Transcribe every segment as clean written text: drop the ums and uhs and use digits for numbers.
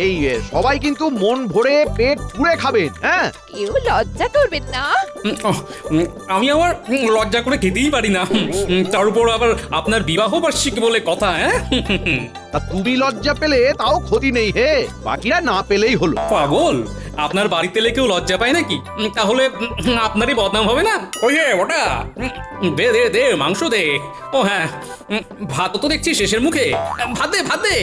এই সবাই কিন্তু মন ভরে পেট পুরে খাবেন, হ্যাঁ? কেউ লজ্জা করবেন না। আমি আবার লজ্জা করে খেতেই পারি না। তার উপর আবার আপনার বিবাহ বার্ষিকী বলে কথা। হ্যাঁ, তা তুমি লজ্জা পেলে তাও ক্ষতি নেই হে, বাকিরা না পেলেই হলো। পাগল, আপনার বাড়িতে এলে কেউ লজ্জা পায় নাকি? তাহলে আপনারই বদনাম হবে না? ওই যে ওটা, দে দে দে মাংস দে। ও হ্যাঁ, ভাত তো দেখছি শেষের মুখে। ভাত দে, ভাত দে।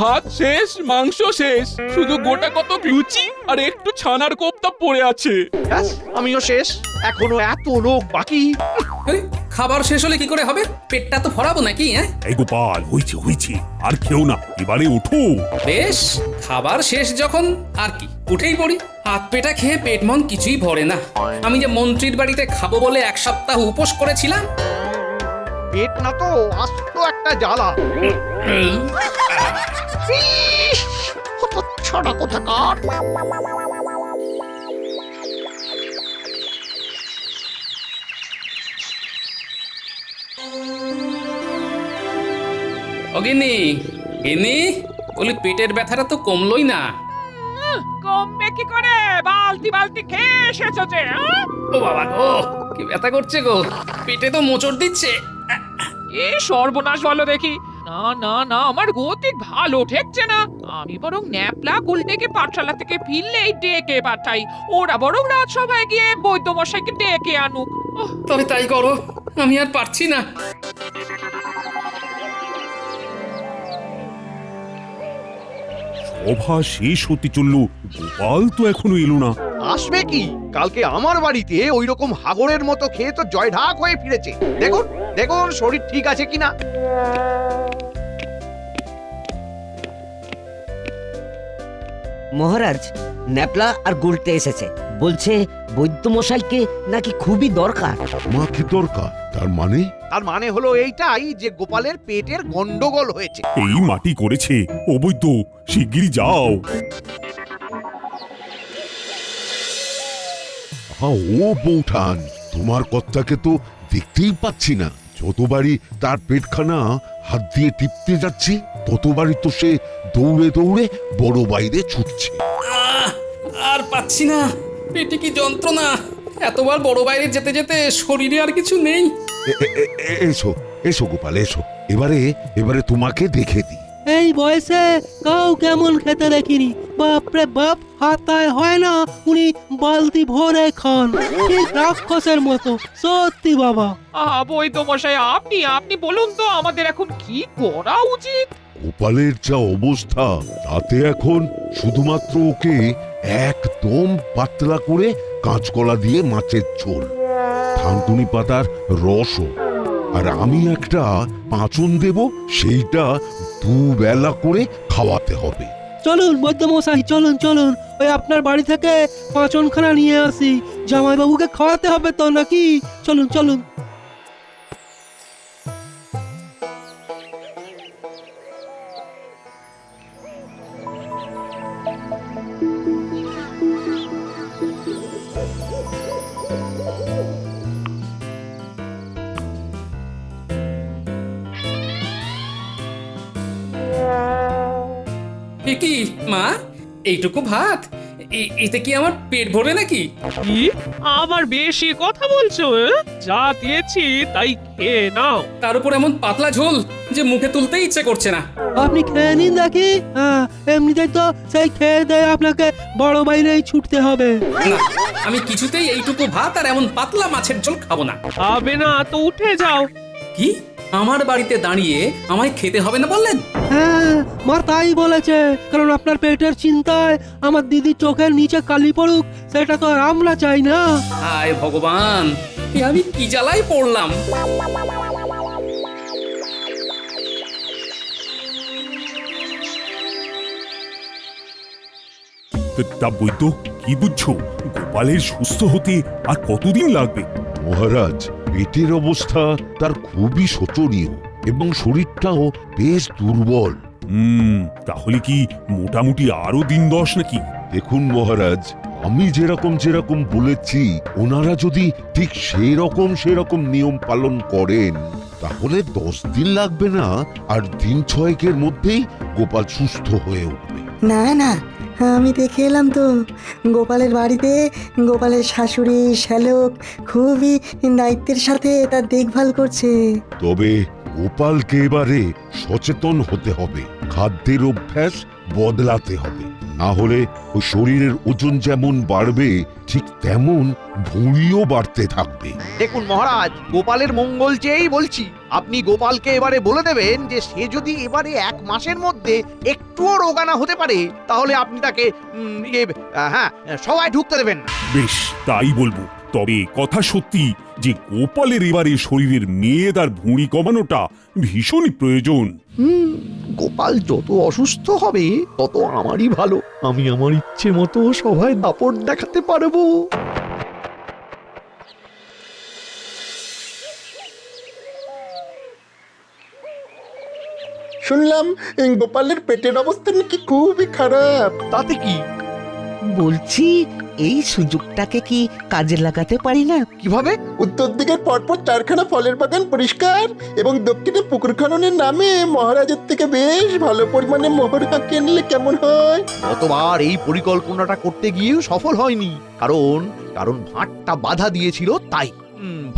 ভাত শেষ, মাংস শেষ, শুধু গোটা কত লুচি আর একটু ছানার কোপ্তা পড়ে আছে। ব্যাস, আমিও শেষ, এখনো এত লোক বাকি। আরে, খাবার শেষ হলে কি করে হবে? পেটটা তো ভরাবো নাকি? হ্যাঁ, এই গোপাল, হয়েছে হয়েছে, আর খেও না, এবারে ওঠো। বেশ, খাবার শেষ যখন আর কি, উঠেই পড়ি। হাত পেটা খেয়ে পেট মন কিছুই ভরে না। আমি যে মন্ত্রীর বাড়িতে খাবো বলে 1 সপ্তাহ উপোস করেছিলাম। পেট না তো আস্ত একটা জ্বালা। ছড়া কোথাকার। ও গিন্নি, গিন্নি, বলি পেটের ব্যথাটা তো কমলোই না। কমবে কি করে? বালতি বালতি খেয়ে এসেছো যে। ও বাবা গো, কি ব্যথা করছে গো, পেটে তো মোচড় দিচ্ছে। এ সর্বনাশ বলো দেখি। না না না, আমার গতিক ভালো ঠেকছে না। আমি বরং ন্যাপলা গুলটেকে পাঠশালা থেকে ফিরলেই ডেকে পাঠাই। ওরা বরং রাজসভায় গিয়ে বৈদ্যমশাইকে ডেকে আনুক। তবে তাই করো, আমি আর পারছি না। সভা শেষ হতে চললো, গোপাল তো এখনো এলো না। আসবে কি? কালকে আমার বাড়িতে ওই রকম হাগরের মতো খেয়ে তো জয়ঢাক হয়ে ফিরেছে। দেখুন দেখুন শরীর ঠিক আছে কিনা। মহারাজ, ন্যাপলা আর গুলটে এসেছে, বলছে বৈদ্যমশাইকে নাকি খুবই দরকার। মা কি দরকার? তার মানে? তার মানে হলো এইটাই যে গোপালের পেটের গন্ডগোল হয়েছে। এই মাটি করেছে, অবৈধ, শিগগিরই যাও। ও বৌঠান, তোমার কর্তাকে তো দেখতেই পাচ্ছি না। যতবারই তার পেটখানা হাত দিয়ে টিপতে যাচ্ছি, ততবারই তো সে দৌড়ে দৌড়ে বড় বাইরে ছুটছে। আর পাচ্ছি না, পেটে কি যন্ত্রণা। এতবার বড় বাইরে যেতে যেতে শরীরে আর কিছু নেই। এসো এসো গোপাল, এসো, এবারে তোমাকে দেখে দিই। এই বয়সে কাউ কেমন খেতে দেখিনি। বাপরে বাপ, হাতায় হয় না উনি বালতি ভরে খান, ঠিক রাক্ষসের মতো। সত্যি বাবা। বৈদ্যমশাই, আপনি আপনি বলুন তো, আমাদের এখন কি করা উচিত? গোপালের যা অবস্থা, তাতে এখন শুধুমাত্র ওকে একদম পাতলা করে কাঁচকলা দিয়ে মাছের ঝোল, থানকুনি পাতার রসও, আর আমি একটা পাঁচন দেব, সেইটা দুবেলা করে খাওয়াতে হবে। চলুন বৈদ্যমশাই, চলুন চলুন, ওই আপনার বাড়ি থেকে পাঁচনখানা নিয়ে আসি। জামাইবাবুকে খাওয়াতে হবে তো নাকি? চলুন চলুন। এ কি মা, এইটুকু ভাত, এতে কি আমার পেট ভরবে নাকি? কি আবার বেশি কথা বলছো? যা দিয়েছি তাই খেয়ে নাও। তার উপর এমন পাতলা ঝোল যে মুখে তুলতেই ইচ্ছে করছে না। আপনি খেয়ে নিন দেখি। হ্যাঁ, এমনিতেই তো সেই খেয়ে দেয়ে আপনাকে বড় বাইরেই ছুটতে হবে। না, আমি কিছুতেই এইটুকু ভাত আর এমন পাতলা মাছের ঝোল খাবো না। খাবে না তো উঠে যাও। কি, আমার বাড়িতে দাঁড়িয়ে আমায় খেতে হবে না বললেন? হ্যাঁ, মা তাই বলেছে, কারণ আপনার পেটের চিন্তায় আমার দিদি চোখের নিচে কালি পড়ুক, সেটা তো আর আমরা চাই না। হায় ভগবান, এ আমি কি জ্বালায় পড়লাম। তা বৈদ্য, কি বুঝছো? গোপালের সুস্থ হতে আর কতদিন লাগবে? মহারাজ, পেটের অবস্থা তার খুবই শোচনীয় এবং শরীরটাও বেশ দুর্বল। তাহলে কি মোটামুটি আরো দিন 10 নাকি? দেখুন মহারাজ, আমি যেরকম বলেছি, ওনারা যদি ঠিক সেরকম নিয়ম পালন করেন, তাহলে 10 দিন লাগবে না, আর দিন 6-এর মধ্যেই গোপাল সুস্থ হয়ে উঠবে। না না, আমি দেখে এলাম তো। গোপালের বাড়িতে গোপালের শাশুড়ি শ্যালক খুবই দায়িত্বের সাথে তার দেখভাল করছে। তবে গোপালকে এবারে সচেতন হতে হবে, খাদ্যের অভ্যাস বদলাতে হবে, না হলে ওই শরীরের ওজন যেমন বাড়বে ঠিক তেমন ভুঁড়িও বাড়তে থাকবে। দেখুন মহারাজ, গোপালের মঙ্গল চেয়েই বলছি, আপনি গোপালকে এবারে বলে দেবেন যে সে যদি এবারে 1 মাসের মধ্যে একটুও রোগানা হতে পারে তাহলে আপনি তাকে সবাই ঢুকতে দেবেন না। বেশ, তাই বলবো। তবে কথা সত্যি যে গোপালের এবারে শরীরের মেদ আর ভুঁড়ি কমানোটা ভীষণই প্রয়োজন। গোপাল যত অসুস্থ হবে তত আমারই ভালো। আমি আমার ইচ্ছে মতো সবাই দাপট দেখাতে পারবো। শুনলাম গোপালের পেটের অবস্থা নাকি খুবই খারাপ। তাতে কি? বলছি এই সুযোগটাকে কি কাজে লাগাতে পারি না? কিভাবে? উত্তর দিকের পরপর 4খানা ফলের বাগান পরিষ্কার এবং দক্ষিণে পুকুর খননের নামে মহারাজের থেকে বেশ ভালো পরিমাণে মোহর হাঁকিয়ে নিলে কেমন হয়? গতবার এই পরিকল্পনাটা করতে গিয়েও সফল হয়নি, কারণ ভাঁটটা বাধা দিয়েছিল তাই।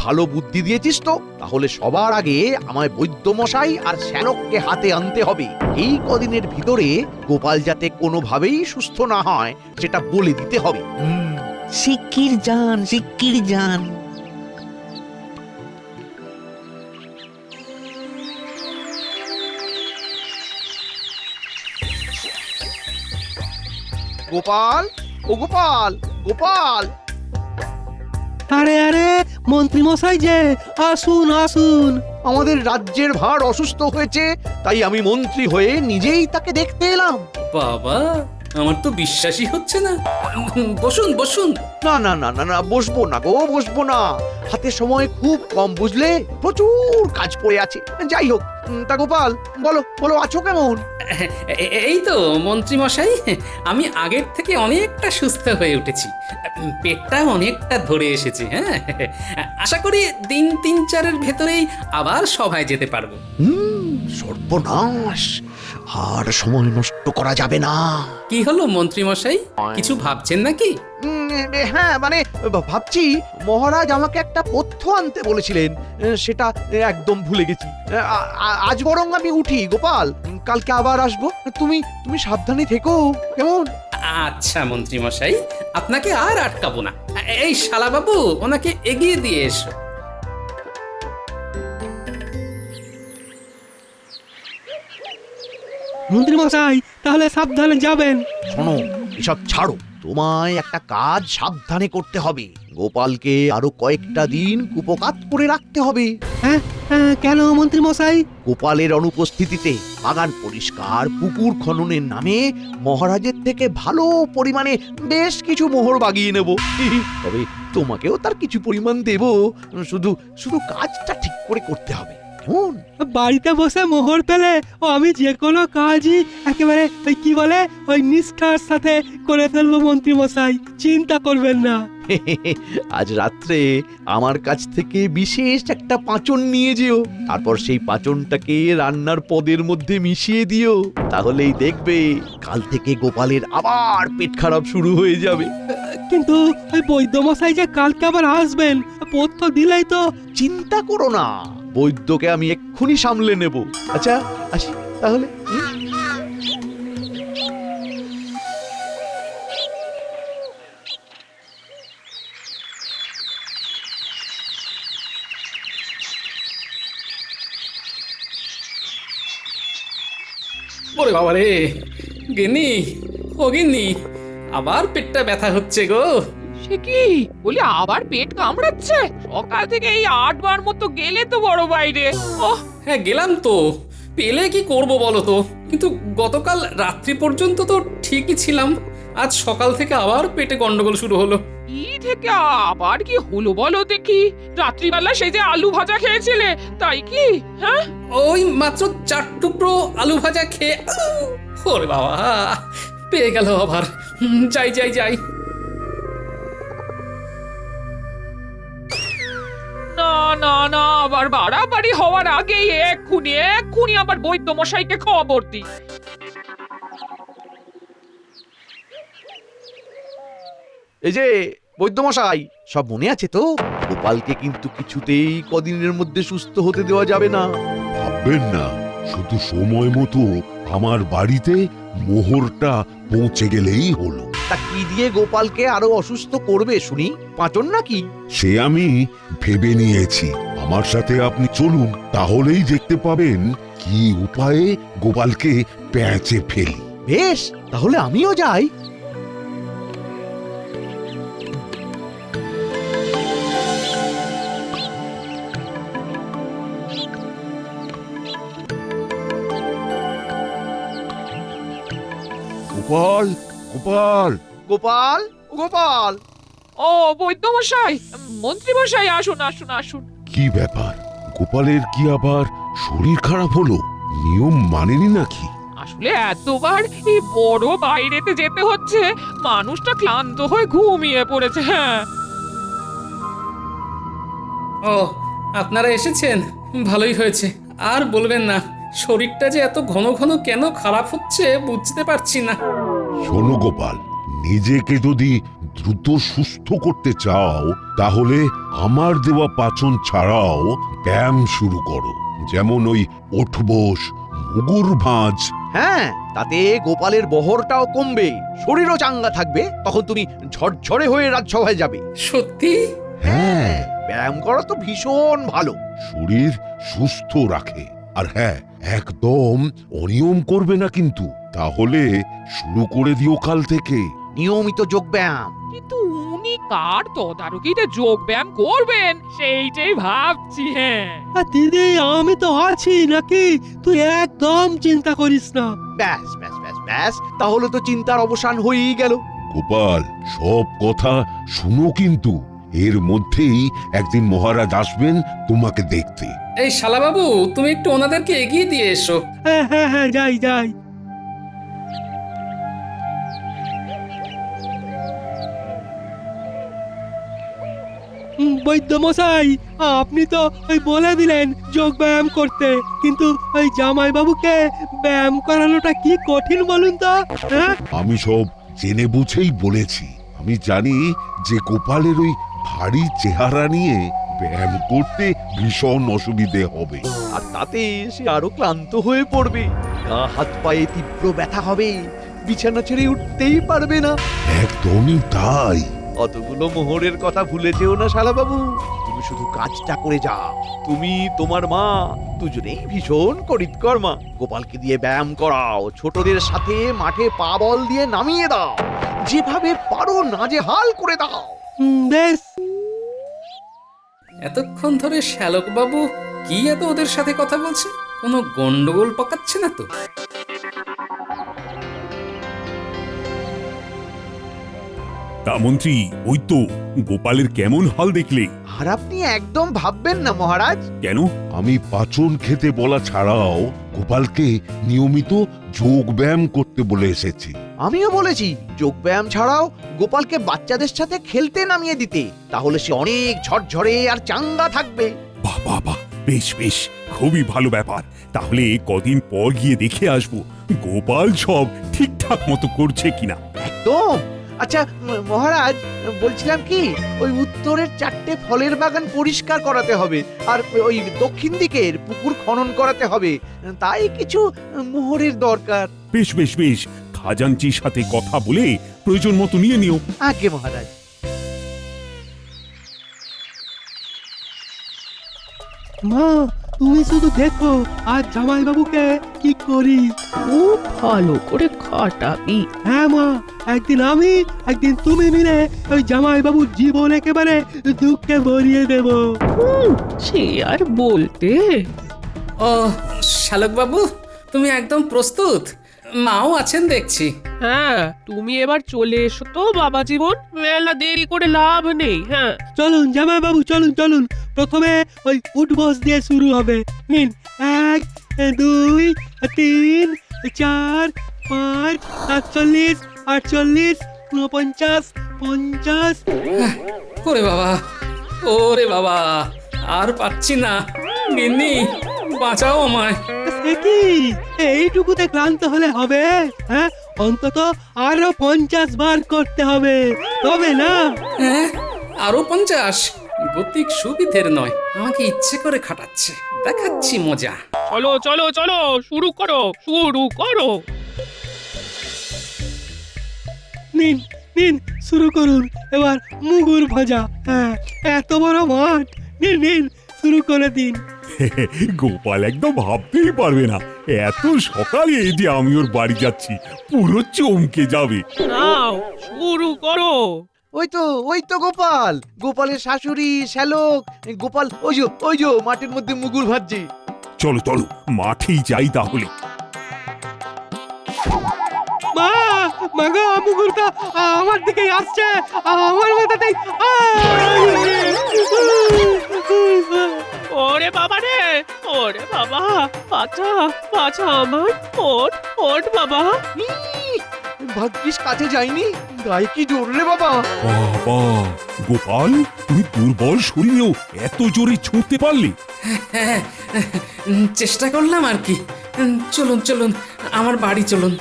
ভালো বুদ্ধি দিয়েছিস তো। তাহলে সবার আগে আমায় বৈদ্যমশাই আর শ্যালককে হাতে আনতে হবে। এই কদিনের ভিতরে গোপাল যাতে কোনোভাবেই সুস্থ না হয় সেটা বলে দিতে হবে। শিগগির যান, শিগগির যান। গোপাল, ও গোপাল, গোপাল! আরে আরে, মন্ত্রী মশাই যে, আসুন আসুন। আমাদের রাজ্যের ভার অসুস্থ হয়েছে, তাই আমি মন্ত্রী হয়ে নিজেই তাকে দেখতে এলাম। বাবা, আমার তো বিশ্বাসই হচ্ছে না। বসুন বসুন। না না না না না, বসবো না গো, বসবো না। হাতে সময় খুব কম, বুঝলে, প্রচুর কাজ পড়ে আছে। যাই হোক, তা গোপাল, বলো বলো, আছো কেমন? এই তো মন্ত্রী মশাই, আমি আগের থেকে অনেকটা সুস্থ হয়ে উঠেছি। পেটটা অনেকটা ধরে এসেছে। হ্যাঁ, আশা করি দিন 3-4-এর ভেতরেই আবার সভায় যেতে পারবো। সর্বনাশ, আর সময় নষ্ট করা যাবে না। কি হলো মন্ত্রী মশাই, কিছু ভাবছেন নাকি? হ্যাঁ, মানে ভাবছি, মহারাজ আমাকে একটা পথ্য আনতে বলেছিলেন, সেটা একদম ভুলে গেছি। আজ বরং আমি উঠি গোপাল, কালকে আবার আসবো। তুমি সাবধানে থেকো, কেমন? আচ্ছা মন্ত্রী মশাই, আপনাকে আর আটকাবো না। এই শালা বাবু, ওনাকে এগিয়ে দিয়ে এসো। মন্ত্রী মশাই, তাহলে সাবধানে যাবেন। শোনো, এসব ছাড়ো, তোমায় একটা কাজ সাবধানে করতে হবে। গোপালকে আরো কয়েকটা দিন কুপোকাত করে রাখতে হবে। হ্যাঁ, কেন মন্ত্রী মশাই? গোপালের অনুপস্থিতিতে বাগান পরিষ্কার, পুকুর খননের নামে মহারাজের থেকে ভালো পরিমাণে বেশ কিছু মোহর বাগিয়ে নেব। তবে তোমাকেও তার কিছু পরিমাণ দেব। শুধু শুধু কাজটা ঠিক করে করতে হবে, কেমন? বাড়িতে বসে মোহর পেলে আমি যে কোনো কাজই একেবারে কি বলে ওই নিষ্ঠার সাথে করে ফেলবো মন্ত্রী মশাই, চিন্তা করবেন না। আজ রাত্রে আমার কাছ থেকে বিশেষ একটা পাঁচন নিয়ে যেও, তারপর সেই পাঁচনটাকে রান্নার পদের মধ্যে মিশিয়ে দিও। তাহলেই দেখবে কাল থেকে গোপালের আবার পেট খারাপ শুরু হয়ে যাবে। কিন্তু ওই বৈদ্য মশাই যে কালকে আবার আসবেন, পথ্য দিলেই তো। চিন্তা করো না, বৈদ্যকে আমি এক্ষুনি সামলে নেব। আচ্ছা, আসি তাহলে। ওরে বাবা রে, গিন্নি, ও গিন্নি, আবার পেটটা ব্যথা হচ্ছে গো। সে কি বলি, আবার পেট কামড়াচ্ছে? সকাল থেকে এই 8 বার মতো গেলে তো বড় বাইরে। ওহ, হ্যাঁ গেলাম তো, পেলে কি করব বলো তো। কিন্তু গতকাল রাত্রি পর্যন্ত তো ঠিকই ছিলাম, আজ সকাল থেকে আবার পেটে গন্ডগোল শুরু হলো। ই থেকে আবার কি হলো বলো দেখি? রাত্রিবেলা সেই যে আলু ভাজা খেয়েছিলে, তাই কি? হ্যাঁ, ওই মাত্র 4 টুকরো আলু ভাজা খেয়ে, ওরে বাবা, পেয়ে গেল আবার। যাই যাই যাই। না না না, আবার বাড়াবাড়ি হওয়ার আগেই এক্ষুনি আবার বৈদ্য মশাইকে খবর দিই। এই যে বৈদ্যমশাই, সব মনে আছে তো? গোপালকে কিন্তু কিছুতেই কদিনের মধ্যে সুস্থ হতে দেওয়া যাবে না। ভাববেন না, শুধু সময় মতো আমার বাড়িতে মোহরটা পৌঁছে গেলেই হলো। তা কি দিয়ে গোপালকে আরো অসুস্থ করবে শুনি? পাঁচন নাকি? সে আমি ভেবে নিয়েছি। আমার সাথে আপনি চলুন, তাহলেই দেখতে পাবেন কি উপায়ে গোপালকে প্যাঁচে ফেলি। বেশ, তাহলে আমিও যাই। গোপাল, গোপাল, গোপাল, গোপাল! ও বৈদ্যমশাই, মন্ত্রীমশাই, আসুন আসুন আসুন। কি ব্যাপার? গোপালের কি আবার শরীর খারাপ হলো? নিয়ম মানেনি নাকি? আসলে এতবার এই বড় বাইরেতে যেতে হচ্ছে, মানুষটা ক্লান্ত হয়ে ঘুমিয়ে পড়েছে। হ্যাঁ, ও আপনারা এসেছেন, ভালোই হয়েছে। আর বলবেন না, শরীরটা যে এত ঘন ঘন কেন খারাপ হচ্ছে বুঝতে পারছি না। শোনো গোপাল, নিজেকে যদি দ্রুত সুস্থ করতে চাও তাহলে আমার দেওয়া পাচন ছাড়াও ব্যায়াম শুরু করো। যেমন ওই ওঠবোস, মুগুর ভাঁজ। হ্যাঁ, তাতে গোপালের বহরটাও কমবে, শরীরও চাঙ্গা থাকবে। তখন তুমি ঝরঝরে হয়ে রাজসভায় যাবে। সত্যি? হ্যাঁ, ব্যায়াম করা তো ভীষণ ভালো। শরীর সুস্থ রাখে। আর হ্যাঁ, একদম অনিয়ম করবে না কিন্তু, তাহলে শুরু করে দিও কাল থেকে নিয়মিত যোগ ব্যায়াম। কিন্তু উনি কার তদারকিতে যোগ ব্যায়াম করবেন সেইটাই ভাবছি। হ্যাঁ, আর দিদি, আমি তো আছি নাকি, তুই একদম চিন্তা করিস না। ব্যাস ব্যাস ব্যাস ব্যাস, তাহলে তো চিন্তার অবসান হয়েই গেল। গোপাল, সব কথা শুনো কিন্তু। এর মধ্যেই একদিন মহারাজ আসবেন তোমাকে দেখতে। এই শালাবাবু, তুমি একটু ওনাদেরকে এগিয়ে দিয়ে এসো। হ্যাঁ হ্যাঁ হ্যাঁ, যাই যাই। বৈদ্যমশাই, আপনি তো ওই বলে দিলেন যোগ ব্যায়াম করতে, কিন্তু ওই জামাই বাবুকে ব্যায়াম করানোটা কি কঠিন বলুন তো? হ্যাঁ, আমি সব জেনে বুঝেই বলেছি। আমি জানি যে গোপালের ওই ভারী চেহারা নিয়ে ব্যায়াম করতে ভীষণ অসুবিধে হবে। আর তাতে সে আরো ক্লান্ত হয়ে পড়বে, গা হাত পায়ে তীব্র ব্যথা হবে, বিছানা ছেড়ে উঠতেই পারবে না। একদমই তাই। অতগুলো মোহরের কথা ভুলে যেও না শালাবাবু। তুমি শুধু কাজটা করে যাও। তুমি, তোমার মা, দুজনেই ভীষণ করিতকর্মা। গোপালকে দিয়ে ব্যায়াম করাও, ছোটদের সাথে মাঠে পা বল দিয়ে নামিয়ে দাও, যেভাবে পারো নাজেহাল করে দাও। বেশ। এতক্ষণ ধরে শ্যালক বাবু কি এত ওদের সাথে কথা বলছে? কোনো গন্ডগোল পাকাচ্ছে না তো? তা মন্ত্রী, ওই তো গোপালের কেমন হাল দেখলে? আর আপনি একদম ভাববেন না মহারাজ। কেন? আমি পাচন খেতে বলা ছাড়াও গোপালকে নিয়মিত যোগ ব্যায়াম করতে বলে এসেছি। আমিও বলেছি যোগ ব্যায়াম ছাড়াও গোপালকে বাচ্চাদের সাথে খেলতে নামিয়ে দিতে, তাহলে সে অনেক ঝরঝরে আর চাঙ্গা থাকবে। বাহ বাহ বাহ, বেশ বেশ, খুবই ভালো ব্যাপার। তাহলে কদিন পর গিয়ে দেখে আসবো গোপাল সব ঠিকঠাক মতো করছে কিনা। একদম। আচ্ছা মহারাজ, বলছিলাম কি, ওই উত্তরের 4টে ফলের বাগান পরিষ্কার করাতে হবে, আর ওই দক্ষিণ দিকের পুকুর খনন করাতে হবে, তাই কিছু মোহরের দরকার। বেশ বেশ বেশ, খাজাঞ্চির সাথে কথা বলে প্রয়োজন মতো নিয়ে নিও। আগে মহারাজ। মা, তুমি শুধু দেখো আর জামাই বাবুকে কি করি। খুব ভালো করে খাটাবি। হ্যাঁ মা, একদিন আমি একদিন তুমি মিলে ওই জামাই বাবুর জীবন একেবারে দুঃখে ভরিয়ে দেব। সে আর বলতে। ও শ্যালক বাবু, তুমি একদম প্রস্তুত? মাও আছেন দেখছি। হ্যাঁ, তুমি এবার চলে এসো তো বাবা জীবন, মেলা দেরি করে লাভ নেই। হ্যাঁ, চলুন জামাই বাবু, চলুন চলুন। প্রথমে ওই উঠবস দিয়ে শুরু হবে। নিন, 1, 2, 3, 4, 5, 47, 48, 49, 50। ওরে বাবা, ওরে বাবা, আর পাচ্ছি না। গিন্নি, বাঁচাও আমায়। কি এইটুকুতে ক্লান্ত হলে হবে? হ্যাঁ, অন্তত আরো 50 বার করতে হবে, তবে না? হ্যাঁ, আরো 50? গতিক সুবিধের নয়, আমাকে ইচ্ছে করে খাটাচ্ছে। দেখাচ্ছি মজা। চলো চলো চলো, শুরু করো শুরু করো। নিন নিন, শুরু করুন এবার মুগুর ভাজা। হ্যাঁ, এত বড় মাঠ, নিন নিন, শুরু করে দিন। গোপাল একদম ভাবতেই পারবে না এত সকালে যে আমি ওর বাড়ি যাচ্ছি, পুরো চমকে যাবে। নাও শুরু করো। ওই তো গোপাল, গোপালের শাশুড়ি শ্যালক, গোপাল ওই যে মাঠের মধ্যে মুগুর ভাজছে। চলো চলো, মাঠেই যাই তাহলে। মা, মাগো, মুগুরটা আমার দিকেই আসছে, আমার মাথাতেই। ওরে বাবা রে, ওরে বাবা, পাছা পাছা আমার, ওঠ ওঠ বাবা। ভাগ্যিস কাছে যায়নি, গায়ে কি জোর রে বাবা। বাবা, গোপাল তুমি দুর্বল শরীরেও এত জোরে ছুঁতে পারলে? হ্যাঁ, চেষ্টা করলাম আর কি। চলুন চলুন, আমার বাড়ি চলুন।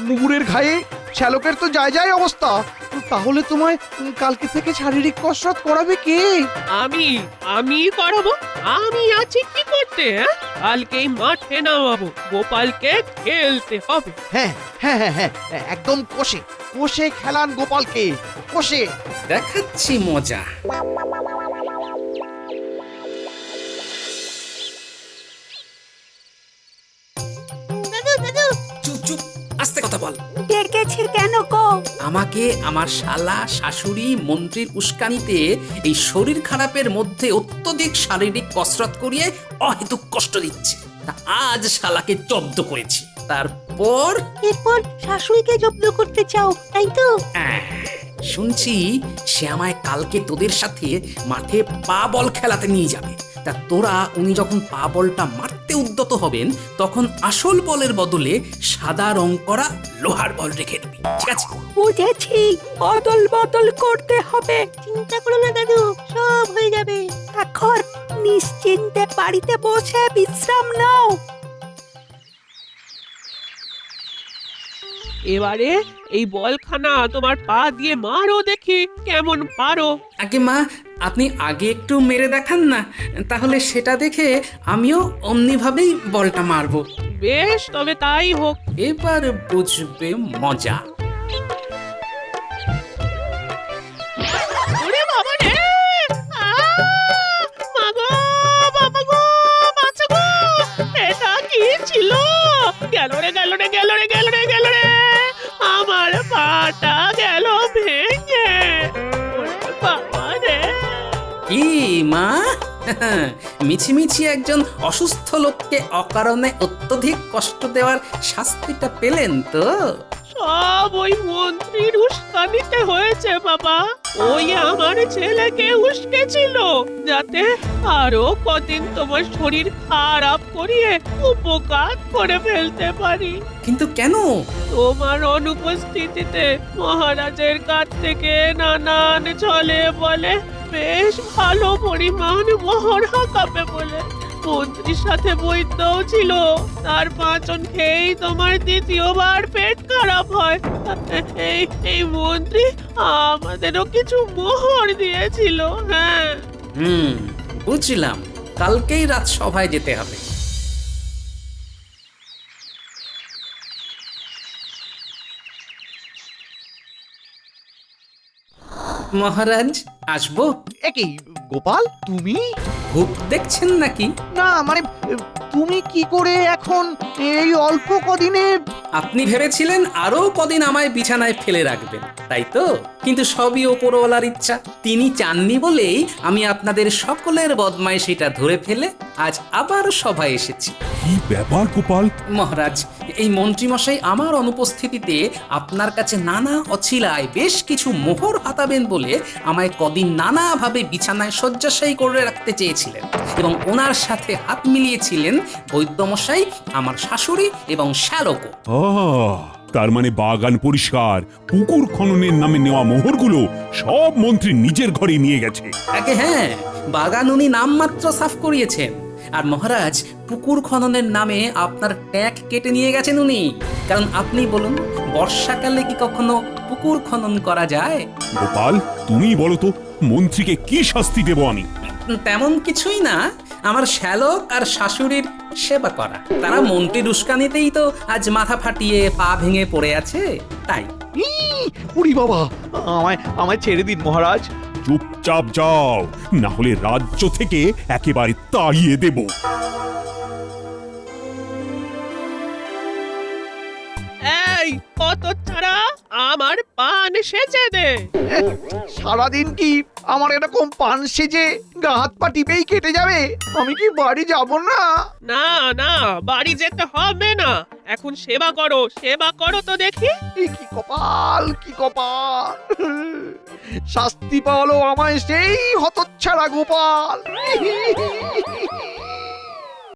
মুগুরের ঘায়ে শ্যালকের তো যায় অবস্থা। তাহলে তোমায় কালকে থেকে শারীরিক কসরত করাবে কে? আমি করাবো। আমি আছি কি করতে? কালকেই মাঠে নামাবো, গোপালকে খেলতে হবে। হ্যাঁ, একদম কষে খেলান গোপালকে, কষে। দেখাচ্ছি মজা। চুপ চুপ, আস্তে কথা বল। ডেকেছে কেন গো? আমাকে আমার শালা শাশুড়ি মন্ত্রীর উস্কানিতে এই শরীর খারাপের মধ্যে অত্যধিক শারীরিক কসরত করিয়ে অহেতুক কষ্ট দিচ্ছে। তা আজ শালাকে জব্দ করেছি, তারপর এরপর শাশুড়িকে জব্দ করতে চাও, তাই তো? শুনছি সে আমায় কালকে তোদের সাথে মাঠে পা বল খেলাতে নিয়ে যাবে। তা তোরা উনি যখন পা বলটা মারতে উদ্যত হবেন, তখন আসল বলের বদলে সাদা রং করা লোহার বল রেখে দিবি, ঠিক আছে? বুঝেছি, বদল বদল করতে হবে। চিন্তা করো না দাদু, সব হয়ে যাবে। এখন নিশ্চিন্তে বাড়িতে বসে বিশ্রাম নাও। এবারে এই বলখানা তোমার পা দিয়ে মারো, দেখি কেমন পারো। আগে মা, আপনি আগে একটু মেরে দেখান না, তাহলে সেটা দেখে আমিও অমনিভাবেই বলটা মারবো। বেশ, তবে তাই হোক। এবার বুঝবে মজা। ওরে বাবা রে! মাগো, বাবা গো, বাঁচা গো! এটা কি ছিল? গেল রে, গেল রে, গেল রে, গেল রে, গেল রে! আমার পাটা গেল ভেঙে। ওরে বাবা রে! কি মা, মিছিমিছি একজন অসুস্থ লোককে অকারণে অত্যধিক কষ্ট দেওয়ার শাস্তিটা পেলেন তো? সব ওই মন্ত্রীর উস্কানিতে হয়েছে বাবা। ওই আমার ছেলেকে উস্কেছিল যাতে আরো কদিন তোমার শরীর খারাপ করিয়ে উপকার করে ফেলতে পারি। কিন্তু কেন? তোমার অনুপস্থিতিতে মহারাজের কাছ থেকে নানান ছলে বলে বেশ ভালো পরিমাণ মোহর হাঁকাবে বলে মন্ত্রীর সাথে বৈদ্যও ছিল। তার পাঁচন খেয়েই তোমার দ্বিতীয়বার পেট খারাপ হয়। এই মন্ত্রী আমাদেরও কিছু মোহর দিয়েছিল। হ্যাঁ, বুঝলাম, কালকেই রাজসভায় যেতে হবে। মহারাজ, আসবো? একই গোপাল, তুমি? ভূত দেখছেন নাকি? না মানে, তুমি কি করে এখন এই অল্প কদিনে? আপনি ভেবেছিলেন আরো কদিন আমায় বিছানায় ফেলে রাখবেন, তাই তো? কিন্তু সবই ওপরওয়ালার ইচ্ছা। তিনি চাননি বলেই আমি আপনাদের সকলের বদমাইশিটা ধরে ফেলে আজ আবার সভায় এসেছি। কি ব্যাপার গোপাল? মহারাজ, এই মন্ত্রীমশাই আমার অনুপস্থিতিতে আপনার কাছে নানা অছিলায় বেশ কিছু মোহর হাতাবেন বলে আমায় কদিন নানাভাবে বিছানায় শয্যাশায়ী করে রাখতে চেয়েছিলেন, এবং ওনার সাথে হাত মিলিয়েছিলেন বৈদ্যমশাই, আমার শাশুড়ি এবং শ্যালকও। তার মানে বাগান পরিষ্কার, পুকুর খননের নামে নেওয়া মোহরগুলো সব মন্ত্রী নিজের ঘরে নিয়ে গেছে। আগে হ্যাঁ, বাগান উনি নামমাত্র সাফ করিয়েছেন, আর মহারাজ পুকুর খননের নামে আপনার ট্যাগ কেটে নিয়ে গেছেন উনি। কারণ আপনি বলুন, বর্ষাকালে কি কখনো পুকুর খনন করা যায়? গোপাল, তুমি বলো তো মন্ত্রীকে কি শাস্তি দেব আমি? তেমন কিছুই না, আমার শ্যালক আর শাশুড়ির সেবা করা। তারা মন্ত্রীর উস্কানিতেই তো আজ মাথা ফাটিয়ে পা ভেঙে পড়ে আছে, তাই। উরি বাবা, আমায় আমায় ছেড়ে দিন মহারাজ। চুপচাপ যাও, না হলে রাজ্য থেকে একেবারে তাড়িয়ে দেব। এই কত ছাড়া আমার পান সেচে দে। সারাদিন কি আমার এরকম পান সেজে গা হাত পা টিপেই কেটে যাবে? আমি কি বাড়ি যাব না? না না, বাড়ি যেতে হবে না, এখন সেবা করো তো দেখি। এই কি কপাল, কি কপাল! শাস্তি পাওয়ালো আমায় সেই হতচ্ছাড়া গোপাল।